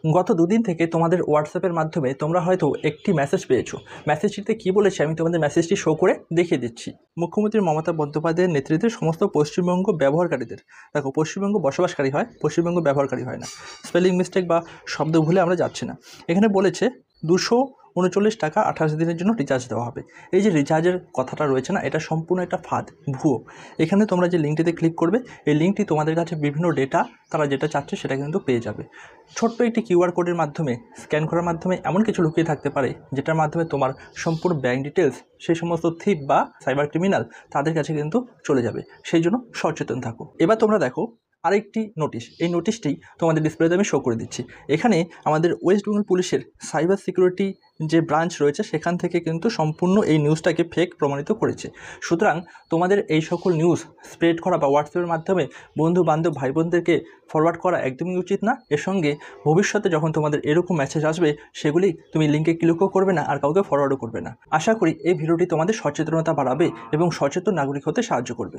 গত দুদিন থেকে তোমাদের হোয়াটসঅ্যাপের মাধ্যমে তোমরা হয়তো একটি মেসেজ পেয়েছো। মেসেজটিতে কী বলেছে আমি তোমাদের মেসেজটি শো করে দেখিয়ে দিচ্ছি। মুখ্যমন্ত্রী মমতা বন্দ্যোপাধ্যায়ের নেতৃত্বে সমস্ত পশ্চিমবঙ্গ ব্যবহারকারীদের, দেখো পশ্চিমবঙ্গ বসবাসকারী হয়, পশ্চিমবঙ্গ ব্যবহারকারী হয় না, স্পেলিং মিস্টেক বা শব্দ ভুলে আমরা যাচ্ছি না। এখানে বলেছে 239 টাকা 28 দিনের জন্য রিচার্জ দেওয়া হবে। এই যে রিচার্জের কথাটা রয়েছে না, এটা সম্পূর্ণ একটা ফাঁদ, ভুয়ো। এখানে তোমরা যে লিঙ্কটিতে ক্লিক করবে, এই লিঙ্কটি তোমাদের কাছে বিভিন্ন ডেটা তারা যেটা চাচ্ছে সেটা কিন্তু পেয়ে যাবে। ছোট্ট একটি কিউআর কোডের মাধ্যমে স্ক্যান করার মাধ্যমে এমন কিছু লুকিয়ে থাকতে পারে যেটার মাধ্যমে তোমার সম্পূর্ণ ব্যাঙ্ক ডিটেলস সেই সমস্ত থিপ বা সাইবার ক্রিমিনাল তাদের কাছে কিন্তু চলে যাবে। সেই জন্য সচেতন থাকো। এবার তোমরা দেখো আরেকটি নোটিশ, এই নোটিশটি তোমাদের ডিসপ্লেতে আমি শো করে দিচ্ছি। এখানে আমাদের ওয়েস্ট বেঙ্গল পুলিশের সাইবার সিকিউরিটি যে ব্রাঞ্চ রয়েছে সেখান থেকে কিন্তু সম্পূর্ণ এই নিউজটাকে ফেক প্রমাণিত করেছে। সুতরাং তোমাদের এই সকল নিউজ স্প্রেড করা বা হোয়াটসঅ্যাপের মাধ্যমে বন্ধু বান্ধব ভাই বোনদেরকে ফরওয়ার্ড করা একদমই উচিত না। এর সঙ্গে ভবিষ্যতে যখন তোমাদের এরকম মেসেজ আসবে সেগুলি তুমি লিঙ্কে ক্লিকও করবে না আর কাউকে ফরওয়ার্ডও করবে না। আশা করি এই ভিডিওটি তোমাদের সচেতনতা বাড়াবে এবং সচেতন নাগরিক হতে সাহায্য করবে।